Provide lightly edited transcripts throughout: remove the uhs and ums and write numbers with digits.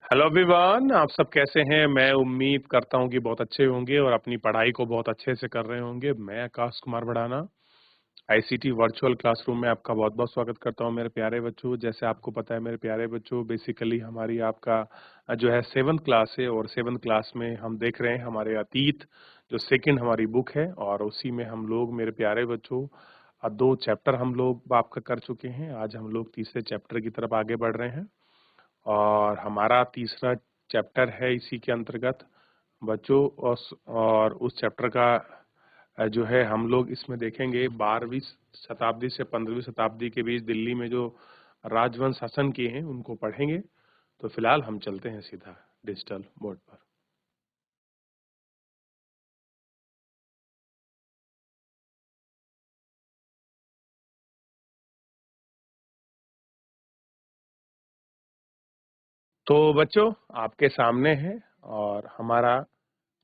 Hello everyone, आप सब कैसे हैं? मैं उम्मीद करता हूं कि बहुत अच्छे होंगे और अपनी पढ़ाई को बहुत अच्छे से कर रहे होंगे। मैं Akash Kumar Bhadana ICT virtual classroom में आपका बहुत बहुत स्वागत करता हूं मेरे प्यारे बच्चों। जैसे आपको पता है मेरे प्यारे बच्चों, बेसिकली हमारी आपका जो है 7th क्लास है और 7th क्लास में हम देख रहे हैं हमारे अतीत जो सेकंड हमारी बुक है और उसी में हम लोग मेरे प्यारे बच्चों 2 चैप्टर हम लोग आपका कर चुके हैं। आज हम लोग तीसरे चैप्टर की तरफ आगे बढ़ रहे हैं और हमारा तीसरा चैप्टर है इसी के अंतर्गत बच्चों। और उस चैप्टर का जो है हम लोग इसमें देखेंगे 12वीं शताब्दी से 15वीं शताब्दी के बीच दिल्ली में जो राजवंश शासन किए हैं उनको पढ़ेंगे। तो फिलहाल हम चलते हैं सीधा डिजिटल बोर्ड पर। तो बच्चों आपके सामने है और हमारा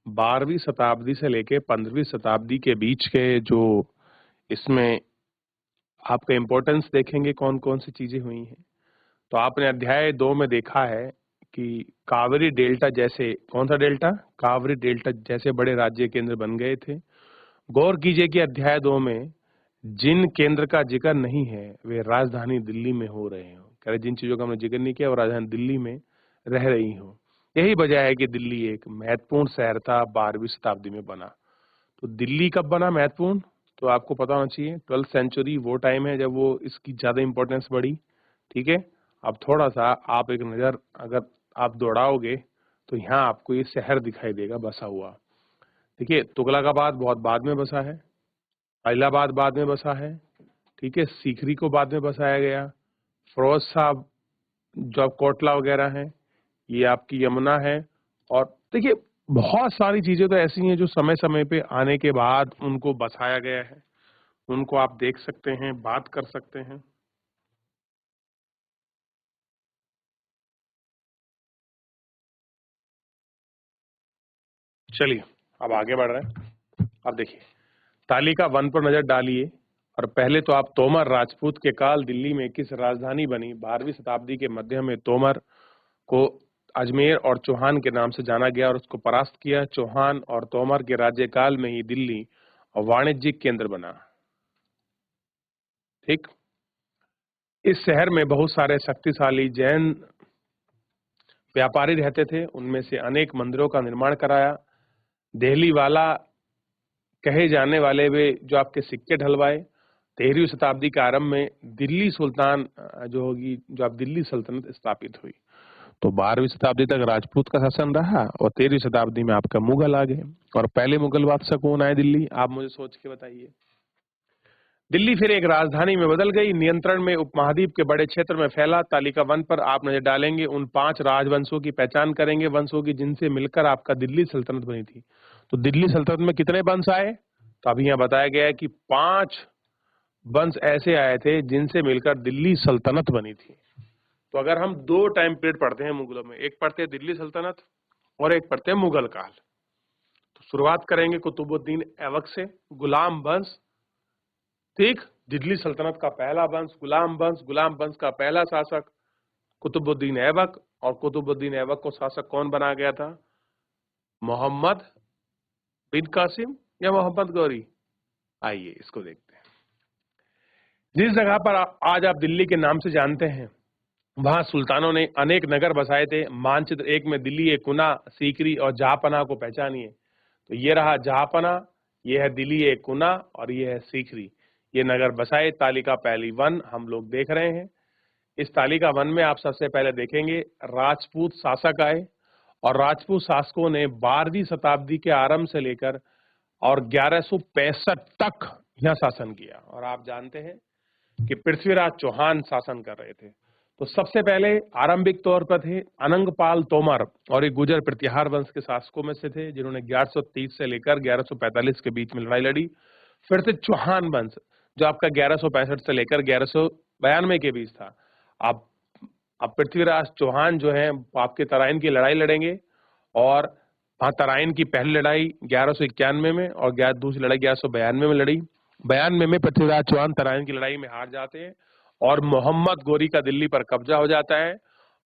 12वीं शताब्दी से लेके 15वीं शताब्दी के बीच के जो इसमें आपका इम्पोर्टेंस देखेंगे कौन कौन सी चीजें हुई हैं। तो आपने अध्याय 2 में देखा है कि कावेरी डेल्टा जैसे, कौन सा डेल्टा? कावेरी डेल्टा जैसे बड़े राज्य केंद्र बन गए थे। गौर कीजिए कि अध्याय 2 में जिन केंद्र का जिक्र नहीं है वे राजधानी दिल्ली में हो रहे हो। कह रहे जिन चीजों का हमने जिक्र नहीं किया वो राजधानी दिल्ली में रह रही हो। यही वजह है कि दिल्ली एक महत्वपूर्ण शहर था 12वीं शताब्दी में बना। तो दिल्ली कब बना महत्वपूर्ण? तो आपको पता होना चाहिए 12th सेंचुरी वो टाइम है जब वो इसकी ज्यादा इंपॉर्टेंस बढ़ी। ठीक है, अब थोड़ा सा आप एक नजर अगर आप दौड़ाओगे तो यहाँ आपको ये शहर दिखाई देगा बसा हुआ। देखिए, तुगलकाबाद बहुत बाद में बसा है, इलाहाबाद बाद में बसा है, ठीक है, सीकरी को बाद में बसाया गया, फिरोज साहब जो अब कोटला वगैरह है, ये आपकी यमुना है। और देखिए बहुत सारी चीजें तो ऐसी हैं जो समय समय पे आने के बाद उनको बसाया गया है, उनको आप देख सकते हैं, बात कर सकते हैं। चलिए अब आगे बढ़ रहे हैं। अब देखिए तालिका 1 पर नजर डालिए और पहले तो आप तोमर राजपूत के काल दिल्ली में किस राजधानी बनी? 12वीं शताब्दी के मध्य में तोमर को अजमेर और चौहान के नाम से जाना गया और उसको परास्त किया। चौहान और तोमर के राज्यकाल में ही दिल्ली और वाणिज्यिक केंद्र बना। ठीक, इस शहर में बहुत सारे शक्तिशाली जैन व्यापारी रहते थे, उनमें से अनेक मंदिरों का निर्माण कराया। देहली वाला कहे जाने वाले वे जो आपके सिक्के ढलवाए। 13वीं शताब्दी के आरंभ में दिल्ली सुल्तान जो होगी, जो आप दिल्ली सल्तनत स्थापित हुई। तो 12वीं शताब्दी तक राजपूत का शासन रहा और 13वीं शताब्दी में आपका मुगल आ गए। और पहले मुगल बादशाह कौन आए दिल्ली? आप मुझे सोच के बताइए। दिल्ली फिर एक राजधानी में बदल गई, नियंत्रण में उपमहाद्वीप के बड़े क्षेत्र में फैला। तालिका 1 पर आप नजर डालेंगे, उन 5 राजवंशों की पहचान करेंगे, वंशों की जिनसे मिलकर आपका दिल्ली सल्तनत बनी थी। तो दिल्ली सल्तनत में कितने वंश आए? तो अभी यहाँ बताया गया है कि 5 वंश ऐसे आए थे जिनसे मिलकर दिल्ली सल्तनत बनी थी। तो अगर हम 2 टाइम पीरियड पढ़ते हैं मुगलों में, एक पढ़ते हैं दिल्ली सल्तनत और एक पढ़ते हैं मुगल काल। तो शुरुआत करेंगे कुतुबुद्दीन ऐबक से, गुलाम वंश। ठीक, दिल्ली सल्तनत का पहला वंश गुलाम वंश का पहला शासक कुतुबुद्दीन ऐबक। और कुतुबुद्दीन ऐबक को शासक कौन बना गया था? मोहम्मद बिन कासिम या मोहम्मद गौरी? आइए इसको देखते हैं। जिस जगह पर आज आप दिल्ली के नाम से जानते हैं, वहां सुल्तानों ने अनेक नगर बसाए थे। मानचित्र 1 में दिल्ली एक कुना, सीकरी और जहापना को पहचानिए। तो ये रहा जहापना, ये है दिल्ली एक कुना और ये है सीकरी। ये नगर बसाए। तालिका पहली 1 हम लोग देख रहे हैं। इस तालिका 1 में आप सबसे पहले देखेंगे राजपूत शासक आए और राजपूत शासकों ने 12वीं शताब्दी के आरंभ से लेकर और 1165 तक यह शासन किया। और आप जानते हैं कि पृथ्वीराज चौहान शासन कर रहे थे। तो सबसे पहले आरंभिक तौर पर थे अनंगपाल तोमर और एक गुजर प्रतिहार वंश के शासकों में से थे, जिन्होंने 1130 से लेकर 1145 के बीच में लड़ाई लड़ी। फिर थे चौहान वंश, जो आपका 1165 से लेकर 1192 के बीच था। अब अब पृथ्वीराज चौहान जो है आपके तराइन की लड़ाई लड़ेंगे और वहां तराइन की पहली लड़ाई 1191 में और दूसरी लड़ाई 1192 में लड़ी। 92 में पृथ्वीराज चौहान तराइन की लड़ाई में हार जाते हैं और मोहम्मद गोरी का दिल्ली पर कब्जा हो जाता है।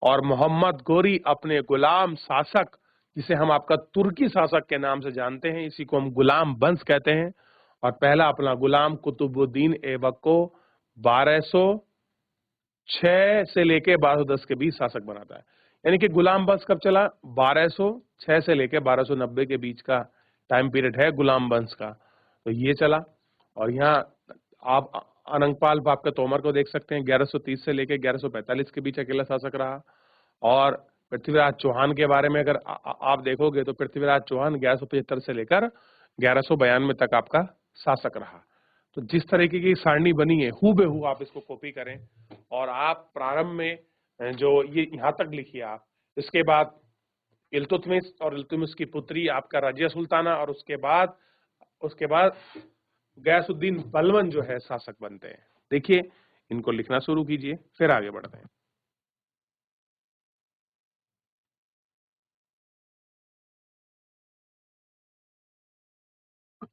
और मोहम्मद गोरी अपने गुलाम शासक, जिसे हम आपका तुर्की शासक के नाम से जानते हैं, इसी को हम गुलाम वंश कहते हैं, और पहला अपना गुलाम कुतुबुद्दीन ऐबक को 1206 से लेके 1210 के बीच शासक बनाता है। यानी कि गुलाम वंश कब चला? 1206 से लेके 1290 के बीच का टाइम पीरियड है गुलाम वंश का, तो ये चला। और यहाँ आप अनंगपाल बाप तोमर को देख सकते हैं, 1130 से लेके 1145 के बीच अकेला शासक रहा। और पृथ्वीराज चौहान के बारे में अगर आप देखोगे तो पृथ्वीराज चौहान 1175 से लेकर 1192 तक आपका शासक रहा। तो जिस तरीके की सारणी बनी है हूबहू आप इसको कॉपी करें और आप प्रारंभ में जो ये यहाँ तक लिखिए आप, इसके बाद इल्तुतमिश और इल्तुतमिश की पुत्री आपका रजिया सुल्ताना, और उसके बाद गयासुद्दीन बलबन जो है शासक बनते हैं। देखिए इनको लिखना शुरू कीजिए, फिर आगे बढ़ते हैं।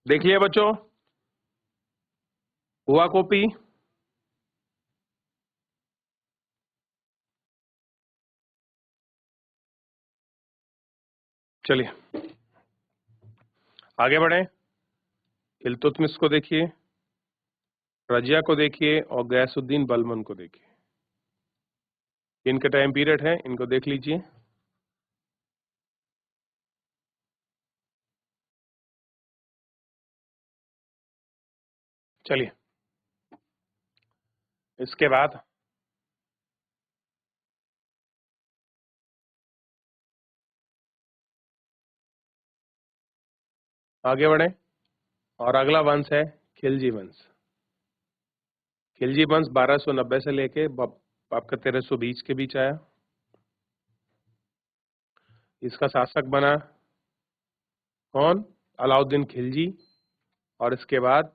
देखिए बच्चों, हुआ कॉपी? चलिए आगे बढ़े। इल्तुतमिश को देखिए, रजिया को देखिए और गयासुद्दीन बलबन को देखिए। इनका टाइम पीरियड है, इनको देख लीजिए। चलिए इसके बाद आगे बढ़े और अगला वंश है खिलजी वंश। खिलजी वंश 1290 से लेके आपका 1320 के बीच आया। इसका शासक बना कौन? अलाउद्दीन खिलजी। और इसके बाद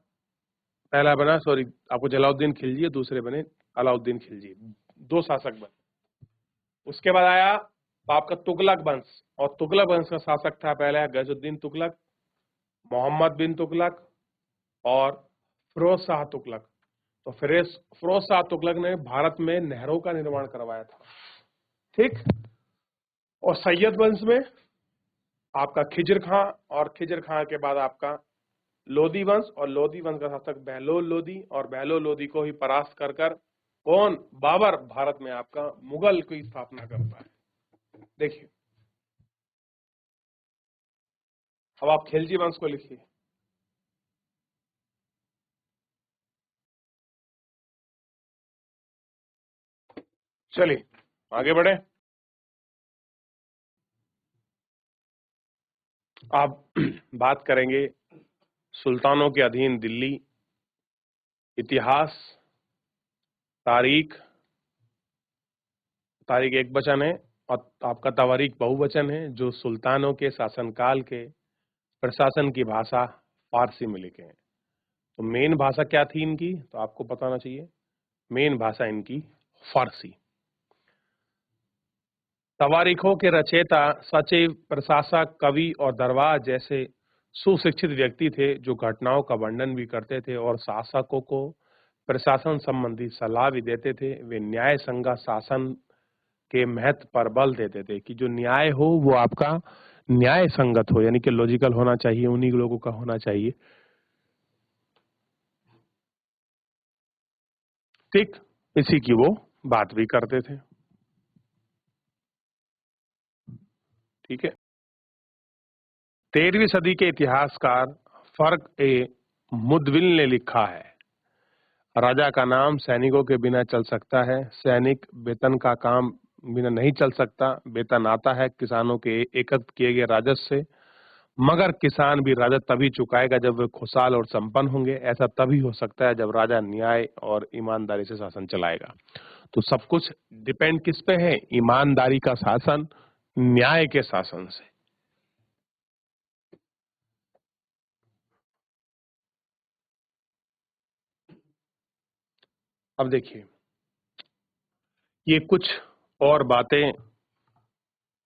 पहला बना, सॉरी, आपको जलाउद्दीन खिलजी और दूसरे बने अलाउद्दीन खिलजी, दो शासक बने। उसके बाद आया आपका तुगलक वंश, और तुगलक वंश का शासक था पहला गयासुद्दीन तुगलक, मोहम्मद बिन तुगलक और फिरोज शाह तुगलक। तो फिरोज शाह तुगलक ने भारत में नहरों का निर्माण करवाया था, ठीक। और सैयद वंश में आपका खिजर खां, और खिजर खां के बाद आपका लोधी वंश, और लोधी वंश का शासक बहलोल लोधी, और बहलोल लोधी को ही परास्त कर कौन? बाबर भारत में आपका मुगल की स्थापना करता है। देखिए अब आप खिलजी वंश को लिखिए। चलिए आगे बढ़े। आप बात करेंगे सुल्तानों के अधीन दिल्ली, इतिहास, तारीख। तारीख एक वचन है और आपका तवारीख बहुवचन है, जो सुल्तानों के शासनकाल के प्रशासन की भाषा फारसी में लिखे हैं। तो मेन भाषा क्या थी इनकी, तो आपको बताना चाहिए। मेन भाषा इनकी फारसी। तवारीखों के रचयिता सचिव, प्रशासक, कवि और दरबार जैसे सुशिक्षित व्यक्ति थे, जो घटनाओं का वर्णन भी करते थे और शासकों को प्रशासन संबंधी सलाह भी देते थे। वे न्याय संगत शासन के महत्व पर बल देते थे कि जो न्याय हो वो आपका न्याय संगत हो, यानी कि लॉजिकल होना चाहिए, उन्हीं लोगों का होना चाहिए, ठीक। इसी की वो बात भी करते थे, ठीक है। 13वीं सदी के इतिहासकार फर्क ए मुदविल ने लिखा है, राजा का नाम सैनिकों के बिना चल सकता है, सैनिक वेतन का काम बिना नहीं चल सकता। वेतन आता है किसानों के एकत्र किए गए राजस्व से, मगर किसान भी राजस्व तभी चुकाएगा जब वे खुशहाल और संपन्न होंगे। ऐसा तभी हो सकता है जब राजा न्याय और ईमानदारी से शासन चलाएगा। तो सब कुछ डिपेंड किस पे है? ईमानदारी का शासन, न्याय के शासन से। अब देखिए ये कुछ और बातें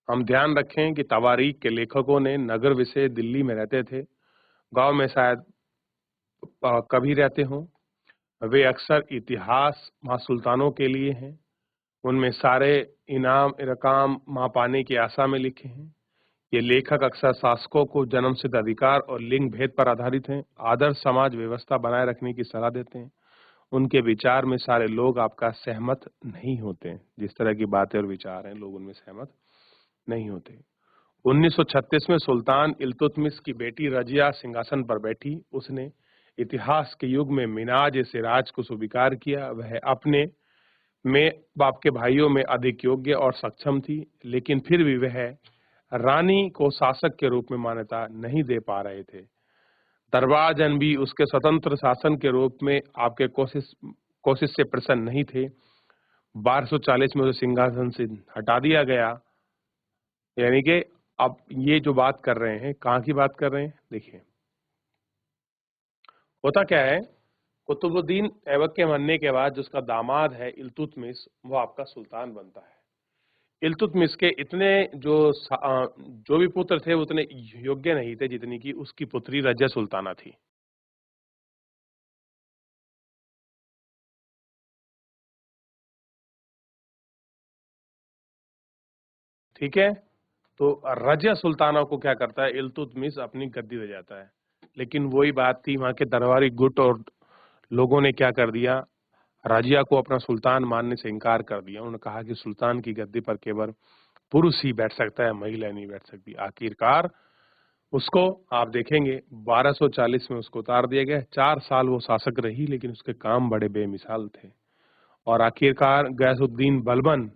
हम ध्यान रखें कि तवारीख के लेखकों ने नगर विशेष दिल्ली में रहते थे, गांव में शायद कभी रहते हों। वे अक्सर इतिहास वहाँ सुल्तानों के लिए हैं। उनमें सारे इनाम रकाम मां पाने की आशा में लिखे हैं। ये लेखक अक्सर शासकों को जन्मसिद्ध अधिकार और लिंग भेद पर आधारित हैं, आदर्श समाज व्यवस्था बनाए रखने की सलाह देते हैं। उनके विचार में सारे लोग आपका सहमत नहीं होते हैं। जिस तरह की बातें और विचार हैं, लोग उनमें सहमत नहीं होते। 1936 में सुल्तान इल्तुतमिश की बेटी रजिया सिंहासन पर बैठी। उसने इतिहास के युग में मिनाज ए सिराज को स्वीकार किया। वह अपने में बाप के भाइयों में अधिक योग्य और सक्षम थी, लेकिन फिर भी वह रानी को शासक के रूप में मान्यता नहीं दे पा रहे थे। दरबार जन भी उसके स्वतंत्र शासन के रूप में आपके कोशिश से प्रसन्न नहीं थे। 1240 में उसे सिंहासन से हटा दिया गया। यानी कि अब ये जो बात कर रहे हैं, कहाँ की बात कर रहे हैं, देखिए होता क्या है। कुतुबुद्दीन ऐबक के मरने के बाद जो उसका दामाद है इल्तुतमिश, वो आपका सुल्तान बनता है। इल्तुतमिश के इतने जो भी पुत्र थे वो उतने योग्य नहीं थे जितनी कि उसकी पुत्री रजिया सुल्ताना थी। ठीक है, तो रजिया सुल्ताना को क्या करता है, इल्तुतमिश अपनी गद्दी दे जाता है। लेकिन वही बात थी, वहां के दरबारी गुट और लोगों ने क्या कर दिया, रजिया को अपना सुल्तान मानने से इनकार कर दिया। उन्होंने कहा कि सुल्तान की गद्दी पर केवल पुरुष ही बैठ सकता है, महिला नहीं बैठ सकती। आखिरकार उसको आप देखेंगे 1240 में उसको उतार दिया गया। 4 साल वो शासक रही, लेकिन उसके काम बड़े बेमिसाल थे। और आखिरकार गयासुद्दीन बलबन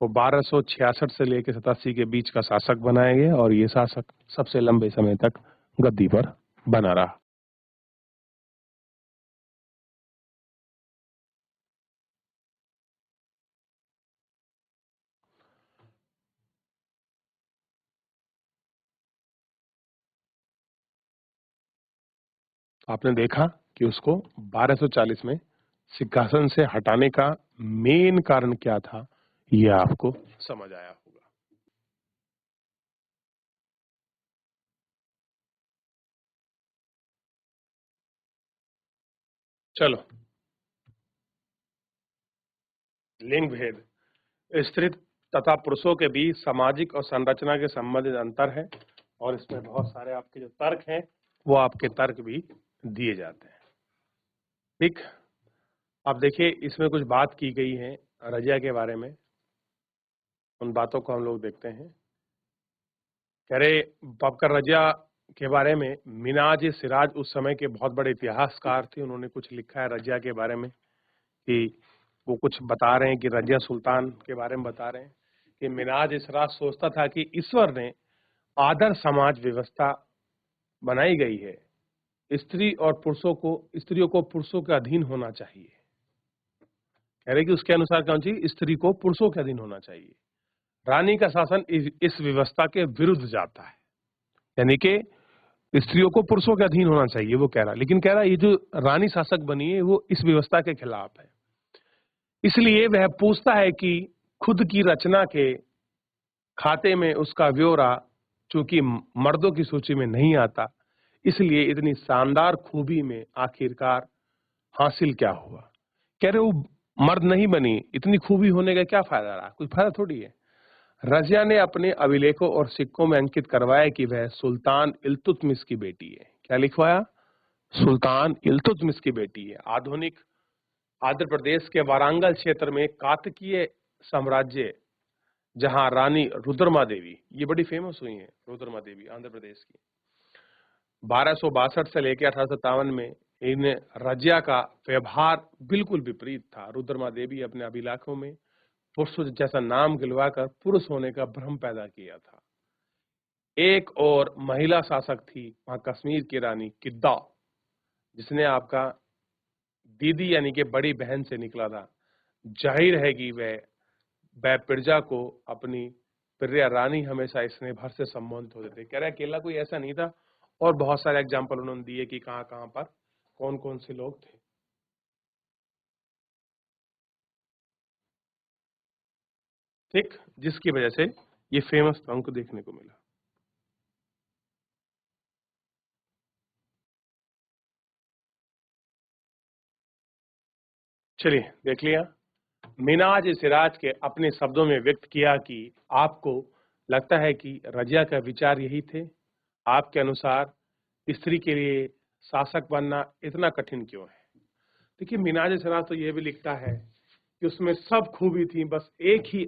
को 1266 से लेकर 87 के बीच का शासक बनाया गया और ये शासक सबसे लंबे समय तक गद्दी पर बना रहा। आपने देखा कि उसको 1240 में सिंहासन से हटाने का मेन कारण क्या था, ये आपको समझ आया होगा। चलो, लिंग भेद, स्त्री तथा पुरुषों के बीच सामाजिक और संरचना के संबंधित अंतर है और इसमें बहुत सारे आपके जो तर्क हैं वो आपके तर्क भी दिए जाते हैं। ठीक, अब देखिए इसमें कुछ बात की गई है रजिया के बारे में, उन बातों को हम लोग देखते हैं। कह रहे बबकर रजिया के बारे में मिनाज सिराज उस समय के बहुत बड़े इतिहासकार थे। उन्होंने कुछ लिखा है रजिया के बारे में कि वो कुछ बता रहे हैं कि रजिया सुल्तान के बारे में बता रहे हैं कि मिनाज सिराज सोचता था कि ईश्वर ने आदर्श समाज व्यवस्था बनाई गई है, स्त्रियों को पुरुषों के अधीन होना चाहिए। कह रहे कि उसके अनुसार कौन सी स्त्री को पुरुषों के अधीन होना चाहिए। रानी का शासन इस व्यवस्था के विरुद्ध जाता है, यानी कि स्त्रियों को पुरुषों के अधीन होना चाहिए वो कह रहा। लेकिन कह रहा ये जो रानी शासक बनी है वो इस व्यवस्था के खिलाफ है। इसलिए वह पूछता है कि खुद की रचना के खाते में उसका ब्यौरा चूंकि मर्दों की सूची में नहीं आता, इसलिए इतनी शानदार खूबी में आखिरकार हासिल क्या हुआ। कह रहे वो मर्द नहीं बनी, इतनी खूबी होने का क्या फायदा रहा, कुछ फायदा थोड़ी है। रजिया ने अपने अभिलेखों और सिक्कों में अंकित करवाया कि वह सुल्तान इल्तुतमिश की बेटी है। क्या लिखवाया, सुल्तान इल्तुतमिश की बेटी है। आधुनिक आंध्र प्रदेश के वारांगल क्षेत्र में कातकीय साम्राज्य, जहां रानी रुद्रमा देवी, ये बड़ी फेमस हुई है रुद्रमा देवी आंध्र प्रदेश की, 1262 से लेकर 1857 में इन रजिया का व्यवहार बिल्कुल विपरीत था। रुद्रमा देवी अपने अभिलाखों में पुरुष जैसा नाम गिलवाकर पुरुष होने का भ्रम पैदा किया था। एक और महिला शासक थी वहां कश्मीर की रानी किद्दा, जिसने आपका दीदी यानी कि बड़ी बहन से निकला था। जाहिर है कि वह प्रजा को अपनी प्रिय रानी हमेशा स्नेह भर से संबोधित होते थे। कह रहे अकेला कोई ऐसा नहीं था, और बहुत सारे एग्जाम्पल उन्होंने दिए कि कहां कहां पर कौन कौन से लोग थे। ठीक, जिसकी वजह से ये फेमस हमको देखने को मिला। चलिए देख लिया, मिनाज सिराज के अपने शब्दों में व्यक्त किया कि आपको लगता है कि रजिया का विचार यही थे। आपके अनुसार स्त्री के लिए शासक बनना इतना कठिन क्यों है? देखिए, मिनाज सिराज तो ये भी लिखता है कि उसमें सब खूबी थी, बस एक ही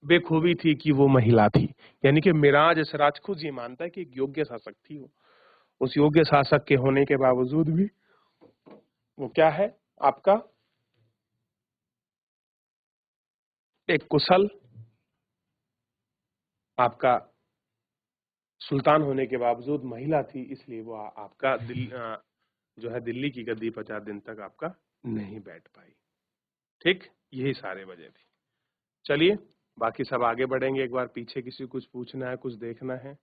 बेखूबी थी कि वो महिला थी। यानी कि मिराज सिराज खुद ये मानता है कि एक योग्य शासक थी वो। उस योग्य शासक के होने के बावजूद भी वो क्या है आपका एक कुशल आपका सुल्तान होने के बावजूद महिला थी, इसलिए वो आपका जो है दिल्ली की गद्दी 50 दिन तक आपका नहीं बैठ पाई। ठीक, यही सारे वजह थी। चलिए बाकी सब आगे बढ़ेंगे। एक बार पीछे किसी कुछ पूछना है, कुछ देखना है,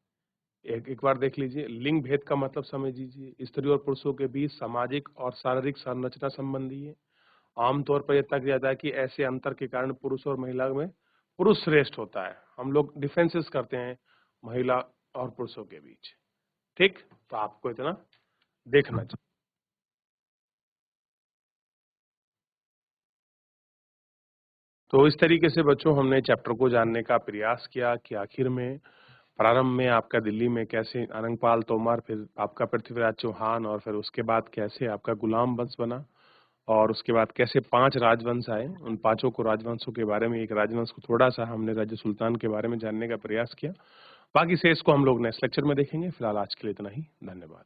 एक बार देख लीजिए। लिंग भेद का मतलब समझ लीजिए। स्त्री और पुरुषों के बीच सामाजिक और शारीरिक संरचना संबंधी है। आमतौर पर यह तक जाता है कि ऐसे अंतर के कारण पुरुष और महिला में पुरुष श्रेष्ठ होता है। हम लोग डिफरेंसेस करते हैं महिला और पुरुषों के बीच। ठीक, तो आपको इतना देखना चाहिए। तो इस तरीके से बच्चों हमने चैप्टर को जानने का प्रयास किया कि आखिर में प्रारंभ में आपका दिल्ली में कैसे अनंगपाल तोमर, फिर आपका पृथ्वीराज चौहान, और फिर उसके बाद कैसे आपका गुलाम वंश बना, और उसके बाद कैसे 5 राजवंश आए। उन पांचों को राजवंशों के बारे में, एक राजवंश को थोड़ा सा हमने राज्य सुल्तान के बारे में जानने का प्रयास किया। बाकी शेष को हम लोग नेक्स्ट लेक्चर में देखेंगे। फिलहाल आज के लिए इतना ही। धन्यवाद।